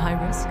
high risk?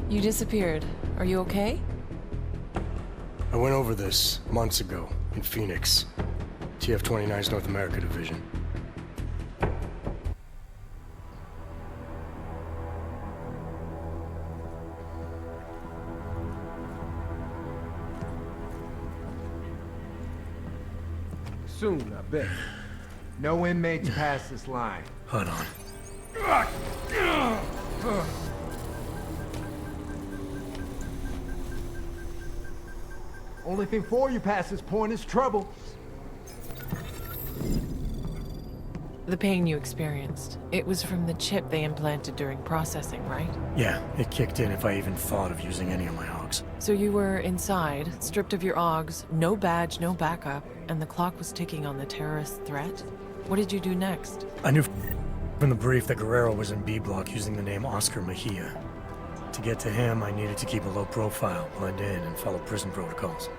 You disappeared. Are you okay? I went over this months ago in Phoenix, TF-29's North America Division. Soon, I bet. No inmates pass this line. Hold on. Only thing for you past this point is trouble. The pain you experienced, it was from the chip they implanted during processing, right? Yeah, it kicked in if I even thought of using any of my hogs. So you were inside, stripped of your augs, no badge, no backup, and the clock was ticking on the terrorist threat? What did you do next? I knew from the brief that Guerrero was in B Block using the name Oscar Mejia. To get to him, I needed to keep a low profile, blend in, and follow prison protocols.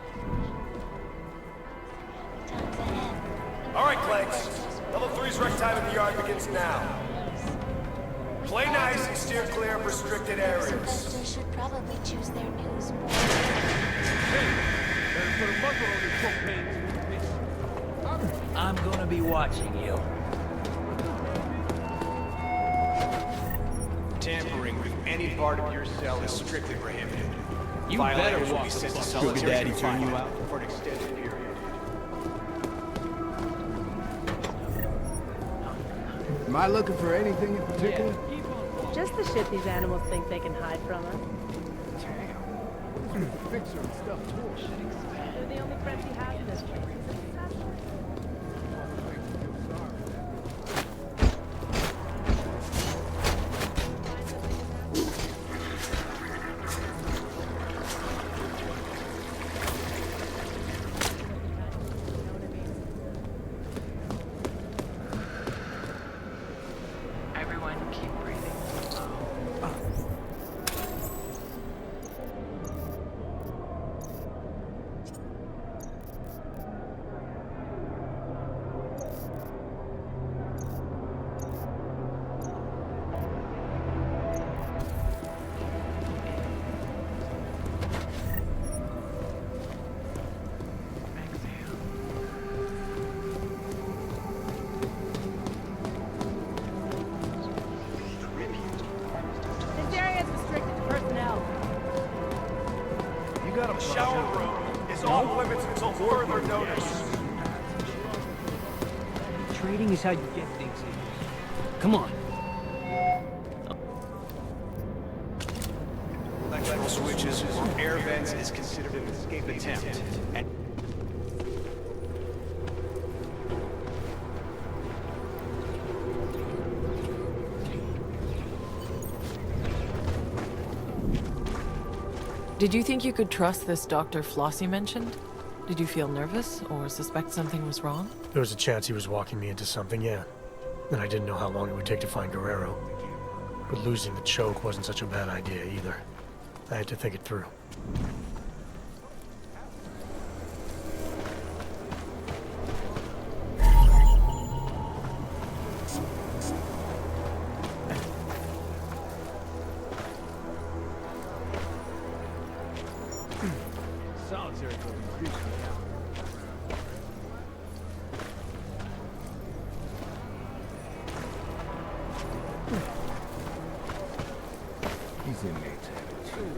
All right, Clanks. Level 3's rec time in the yard begins now. Play nice and steer clear of restricted areas. They should probably choose their news more. Better put a muzzle on your propane. I'm gonna be watching you. Tampering with any part of your cell is strictly prohibited. You Violators better will walk be the sent to fuck. solitary Daddy turn you confinement out? for an extended period. Am I looking for anything in particular? Just the shit these animals think they can hide from us. Damn. Fixer and stuff too. They're the only friends he has in this place. Everyone keep breathing slow. Exhale. This area is restricted to personnel. You got a shower room is off limits until further notice. Trading is how you get things in. Come on. Electrical switches or air vents is considered an escape attempt. And Did you think you could trust this Dr. Flossie mentioned? Did you feel nervous or suspect something was wrong? There was a chance he was walking me into something, yeah. And I didn't know how long it would take to find Guerrero. But losing the choke wasn't such a bad idea either. I had to think it through. Solitary creeps me out. These inmates have it too.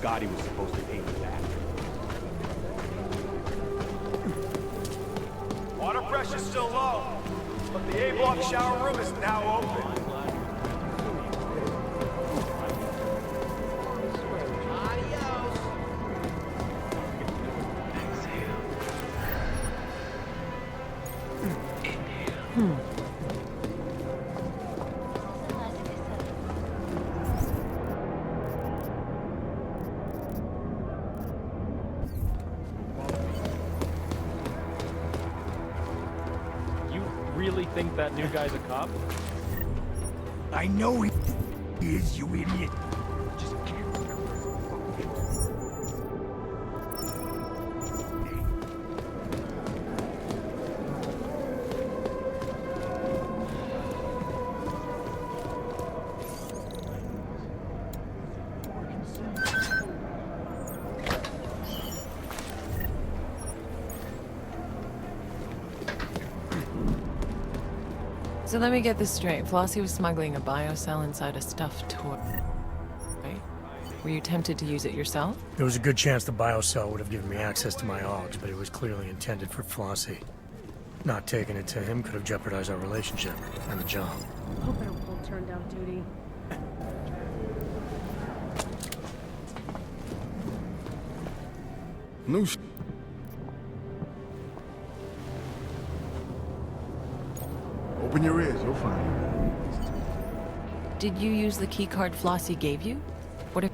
God he was supposed to pay me back. Water pressure's still low, but the A-block shower room is now open. You really think that new guy's a cop? I know he is, you idiot. Just can't remember. So let me get this straight. Flossie was smuggling a biocell inside a stuffed toy. Right? Were you tempted to use it yourself? There was a good chance the biocell would have given me access to my Augs, but it was clearly intended for Flossie. Not taking it to him could have jeopardized our relationship and the job. Hope I don't pull turn down duty. No Open your ears, you'll find it. Did you use the keycard Flossie gave you? What if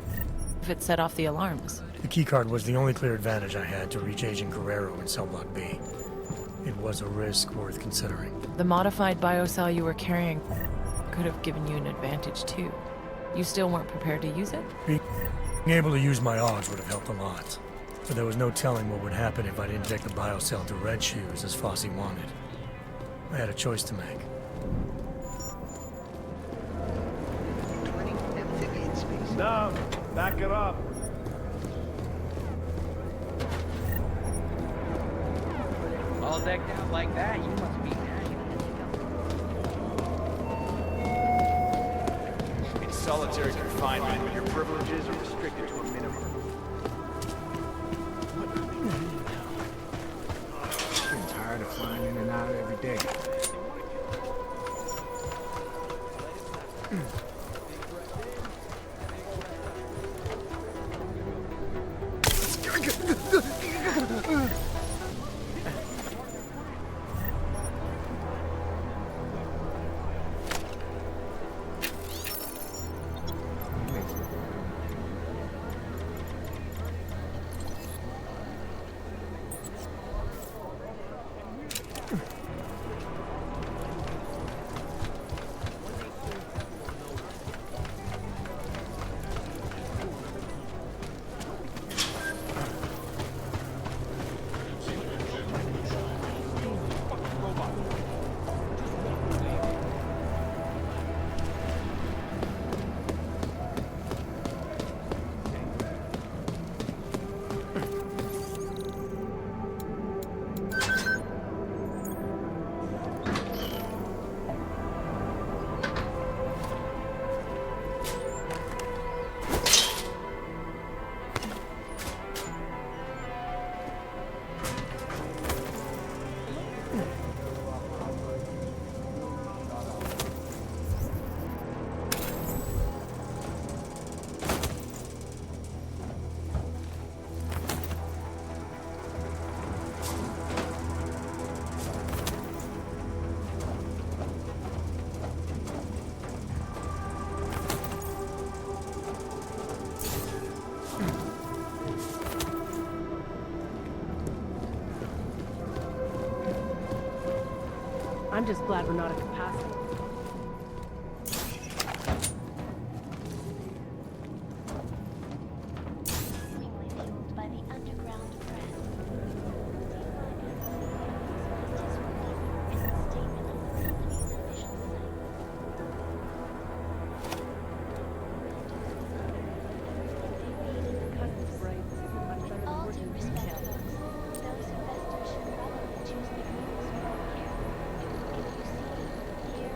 it set off the alarms? The keycard was the only clear advantage I had to reach Agent Guerrero in Cell Block B. It was a risk worth considering. The modified biocell you were carrying could have given you an advantage too. You still weren't prepared to use it? Being able to use my Augs would have helped a lot. But there was no telling what would happen if I'd inject the biocell to Red Shoes as Flossie wanted. I had a choice to make. No, back it up. All decked out like that, you must be happy. It's solitary confinement, but your privileges are restricted to a minimum. I'm tired of flying in and out every day. I'm just glad we're not at capacity. Seemingly fueled by the underground press. In a statement on the company's official site. All due respect, folks. Those investors should probably choose their news more carefully. If you see, hear,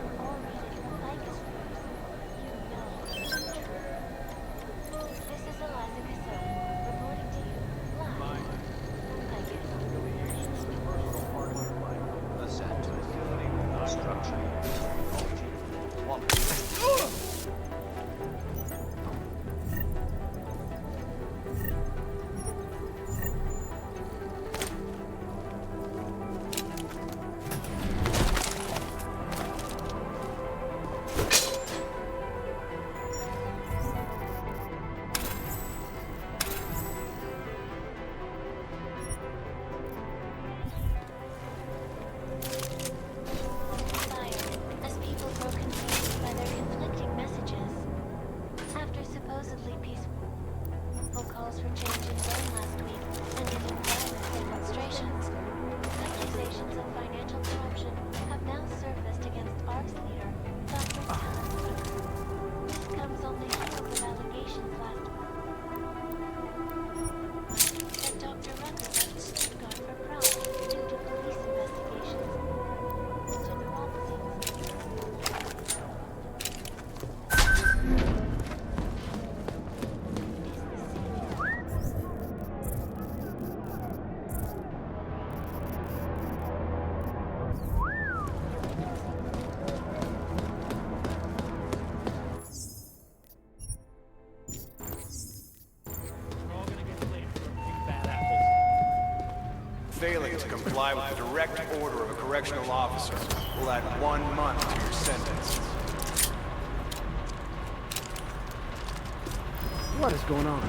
Failing to comply with the direct order of a correctional officer will add 1 month to your sentence. What is going on?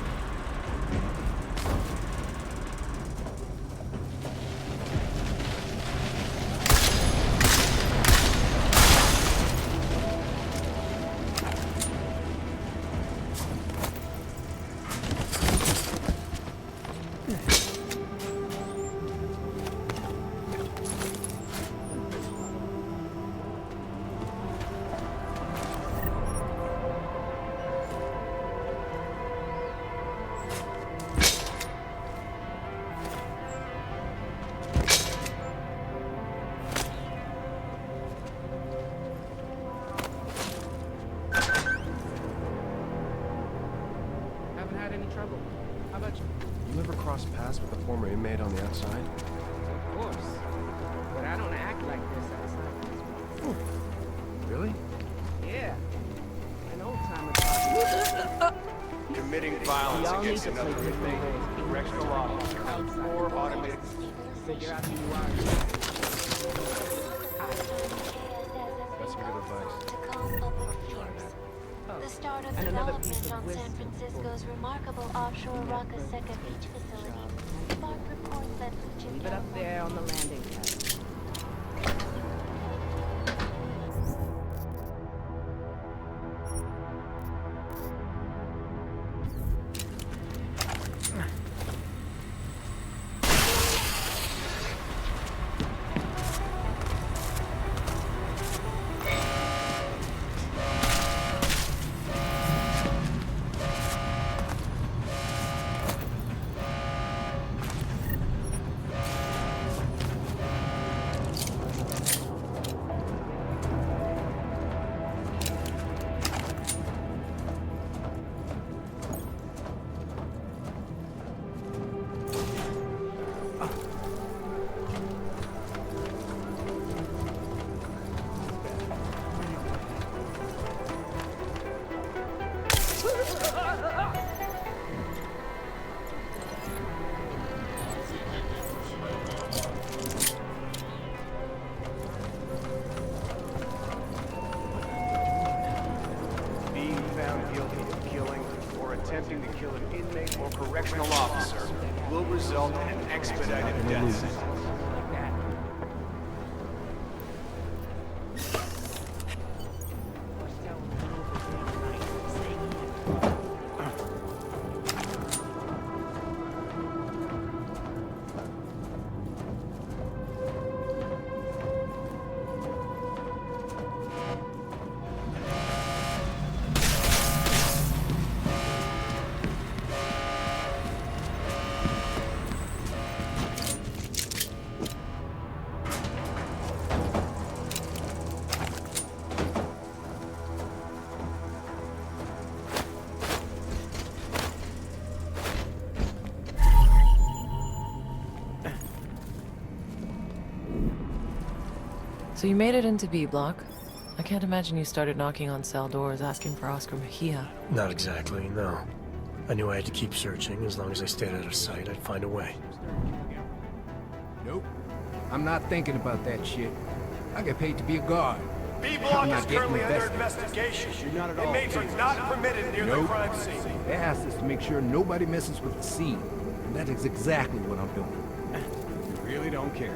You ever cross paths with a former inmate on the outside? Of course. But I don't act like this outside this place. Really? Yeah. An old timer. Committing violence against another inmate, correctional officer, or automated... Figure out who you are. That's some good advice. The start of And another development piece of on wisdom. San Francisco's remarkable offshore Rockasecca beach facility sparked reports that Leave it up there on the landing pad. Being found guilty of killing or attempting to kill an inmate or correctional officer will result in an expedited death sentence. Like that. So you made it into B block. I can't imagine you started knocking on cell doors asking for Oscar Mejia. Not exactly, no. I knew I had to keep searching. As long as I stayed out of sight, I'd find a way. Nope. I'm not thinking about that shit. I get paid to be a guard. B I'm block not is getting currently under invested. investigation. You're not at all. Inmates are not permitted near the Nope. crime scene. They asked us to make sure nobody messes with the scene. And that is exactly what I'm doing. You really don't care.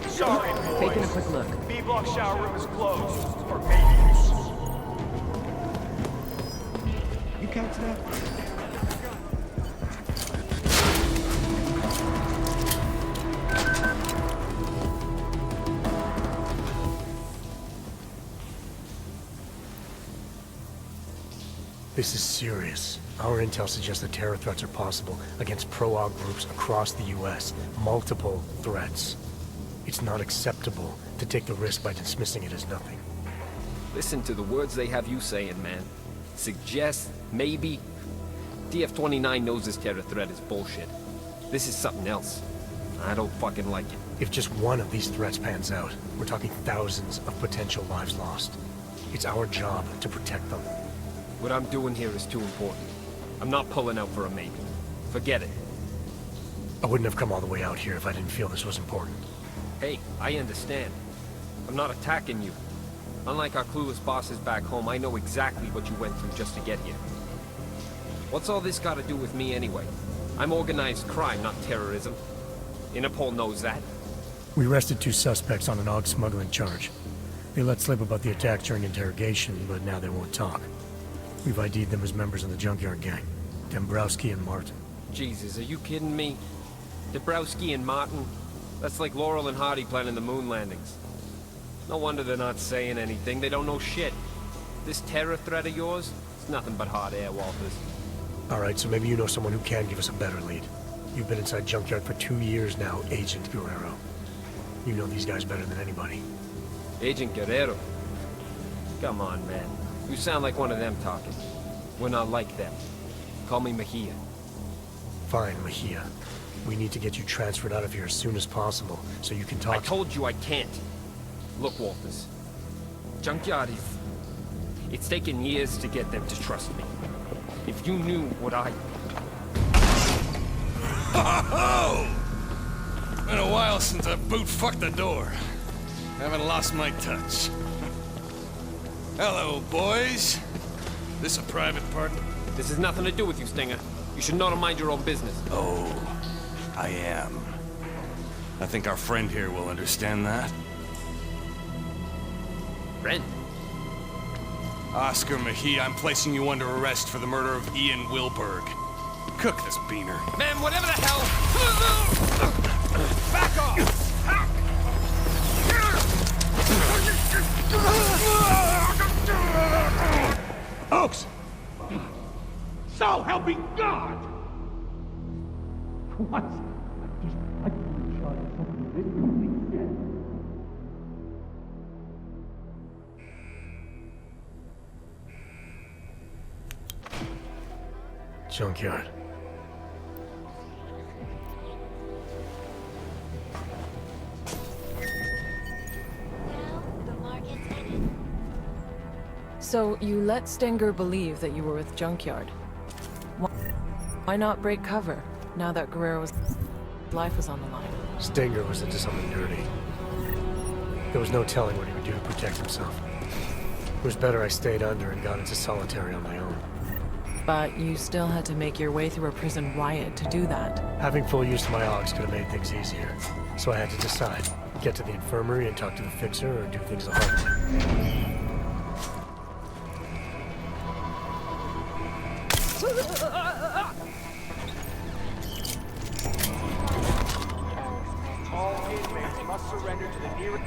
Sorry, boys. Taking a quick look. B block shower room is closed for maintenance. You catch that? This is serious. Our intel suggests that terror threats are possible against pro-Aug groups across the U.S. Multiple threats. It's not acceptable to take the risk by dismissing it as nothing. Listen to the words they have you saying, man. Suggest, maybe. DF-29 knows this terror threat is bullshit. This is something else. I don't fucking like it. If just one of these threats pans out, we're talking thousands of potential lives lost. It's our job to protect them. What I'm doing here is too important. I'm not pulling out for a maybe. Forget it. I wouldn't have come all the way out here if I didn't feel this was important. Hey, I understand. I'm not attacking you. Unlike our clueless bosses back home, I know exactly what you went through just to get here. What's all this got to do with me anyway? I'm organized crime, not terrorism. Interpol knows that. We arrested 2 suspects on an AUG smuggling charge. They let slip about the attack during interrogation, but now they won't talk. We've ID'd them as members of the Junkyard Gang. Dombrowski and Martin. Jesus, are you kidding me? Dombrowski and Martin? That's like Laurel and Hardy planning the moon landings. No wonder they're not saying anything. They don't know shit. This terror threat of yours? It's nothing but hot air, Walters. Alright, so maybe you know someone who can give us a better lead. You've been inside Junkyard for 2 years now, Agent Guerrero. You know these guys better than anybody. Agent Guerrero? Come on, man. You sound like one of them talking. We're not like them. Call me Mejia. Fine, Mejia. We need to get you transferred out of here as soon as possible, so you can talk. I told you I can't. Look, Walters. Junkyard is... It's taken years to get them to trust me. If you knew what I... Ho-ho-ho! Been a while since I boot-fucked the door. Haven't lost my touch. Hello, boys. This a private party? This has nothing to do with you, Stinger. You should know to mind your own business. Oh, I am. I think our friend here will understand that. Friend? Oscar Mejia, I'm placing you under arrest for the murder of Ian Wilberg. Cook this beaner. Man, whatever the hell... Back off! Oaks! So help me God! What? I couldn't charge something this complete yet. Junkyard. So you let Stinger believe that you were with Junkyard. Why not break cover, now that Guerrero's life was on the line? Stinger was into something dirty. There was no telling what he would do to protect himself. It was better I stayed under and got into solitary on my own. But you still had to make your way through a prison riot to do that. Having full use of my AUGs could have made things easier. So I had to decide. Get to the infirmary and talk to the fixer, or do things the hard way. All inmates must surrender to the nearest...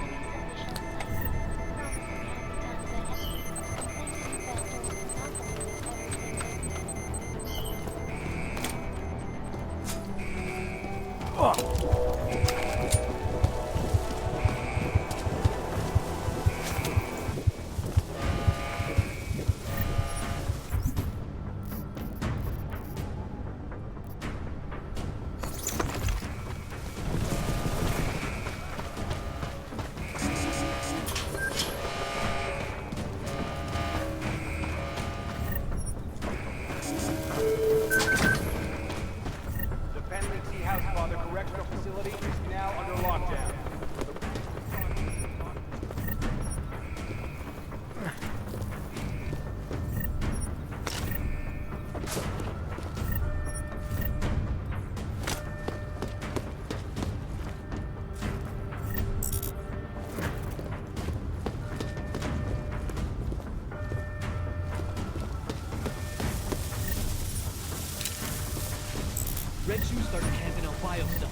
Red Shoes started camping out bio stuff.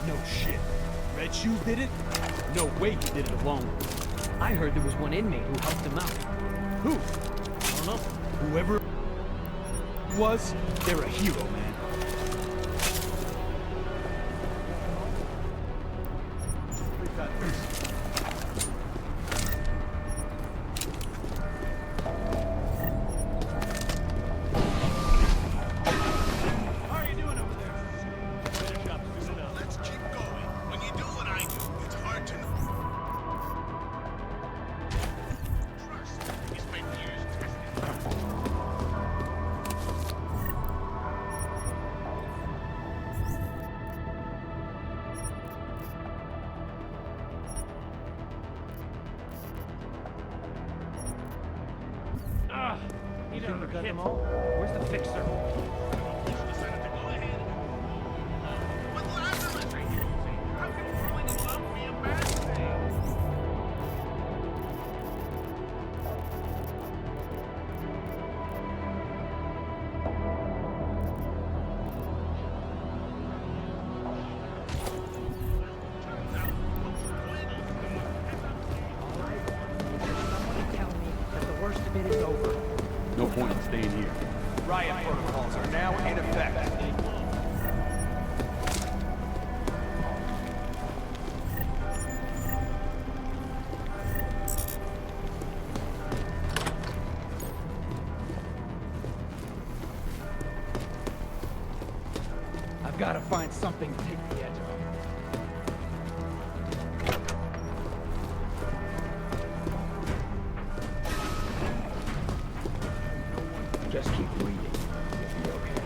No shit. Red Shoes did it? No way he did it alone. I heard there was one inmate who helped him out. Who? I don't know. Whoever it was, they're a hero, man. got them all. Where's the fixer? No point in staying here. Riot protocols are now in effect. I've got to find something to take the edge off. Just keep reading. You'll be okay.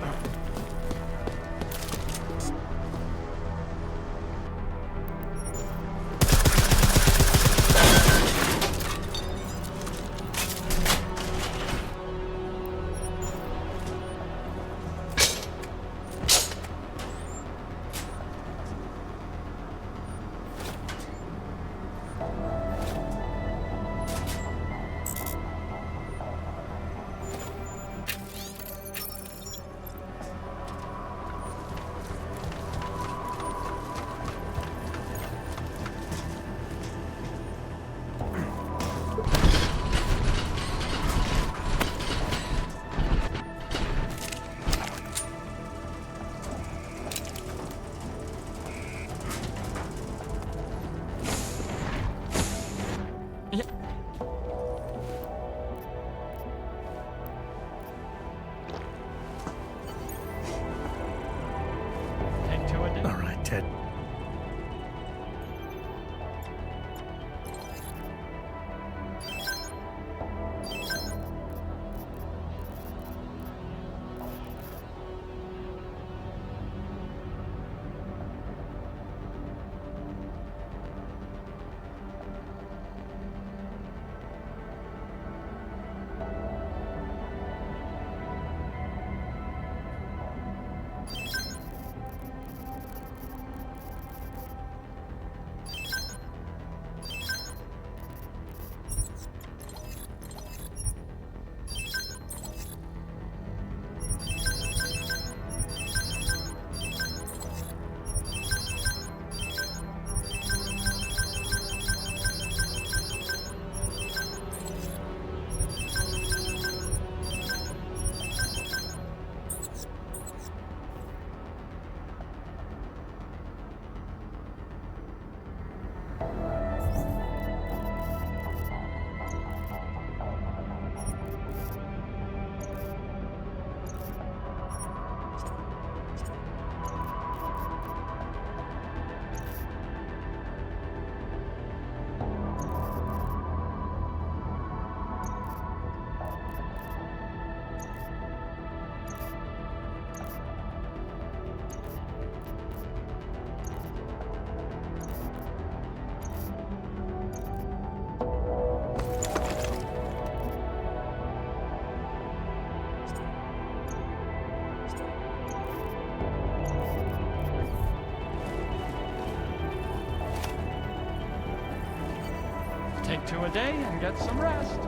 All right, Ted. Take 2 a day and get some rest.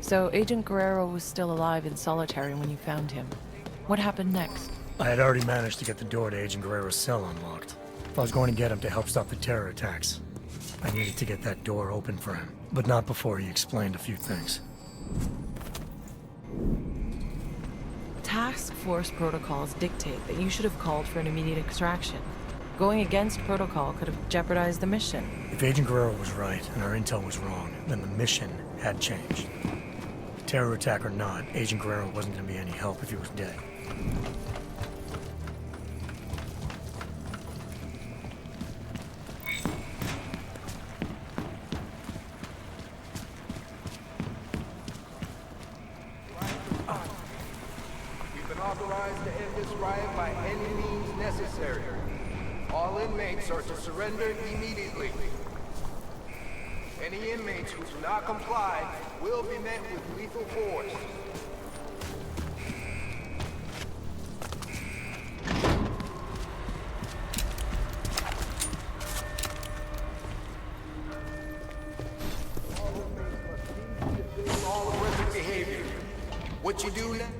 So Agent Guerrero was still alive in solitary when you found him. What happened next? I had already managed to get the door to Agent Guerrero's cell unlocked. If I was going to get him to help stop the terror attacks, I needed to get that door open for him. But not before he explained a few things. Task force protocols dictate that you should have called for an immediate extraction. Going against protocol could have jeopardized the mission. If Agent Guerrero was right and our intel was wrong, then the mission had changed. Terror attack or not, Agent Guerrero wasn't going to be any help if he was dead. We've been authorized to end this riot by any means necessary. All inmates are to surrender immediately. Any inmates who do not comply will be met with lethal force. All inmates must cease all aggressive behavior. What you do now?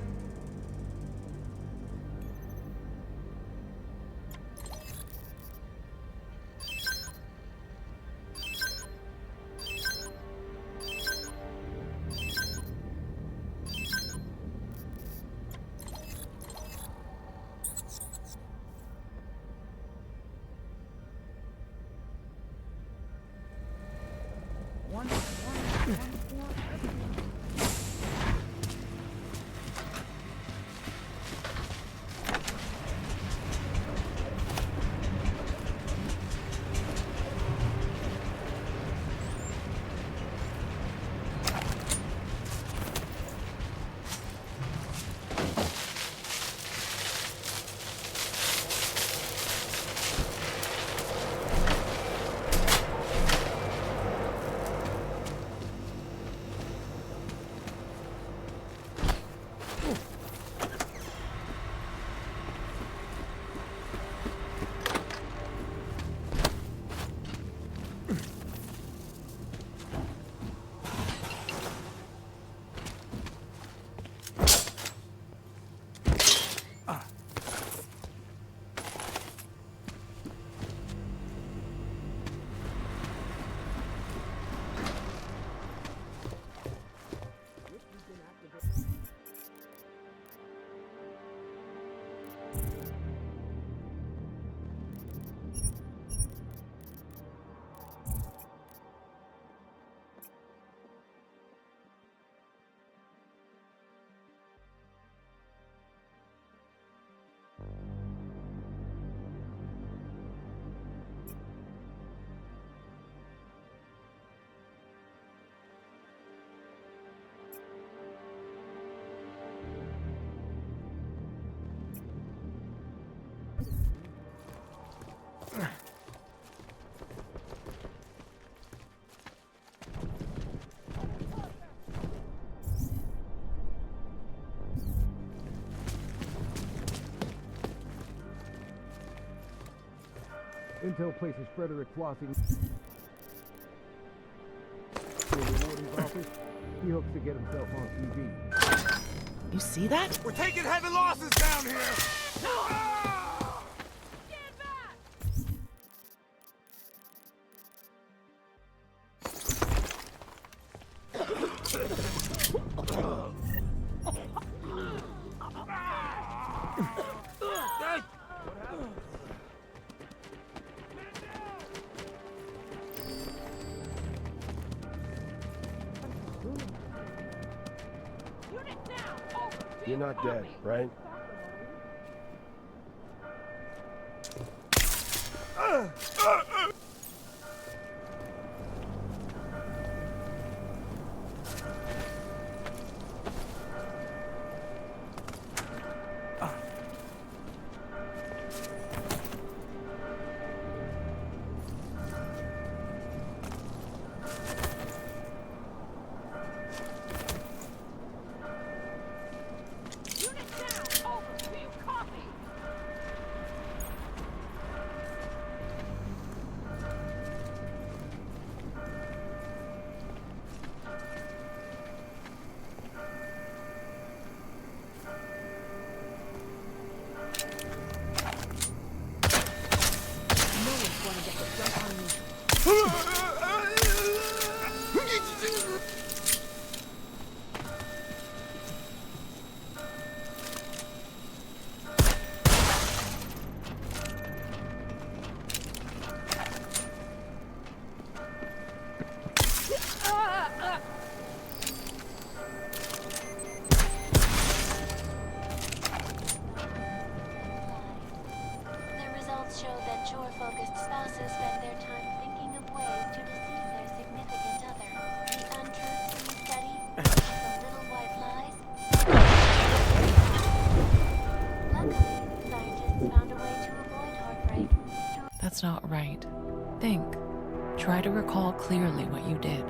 Intel places Frederick Flossy in the warden's office. He hopes to get himself on TV. You see that? We're taking heavy losses down here! You're not dead, right? gonna get the jump on you. Show that chore-focused spouses spend their time thinking of ways to deceive their significant other. The untruths we study, the little white lies. Luckily, scientists found a way to avoid heartbreak. That's not right. Think. Try to recall clearly what you did.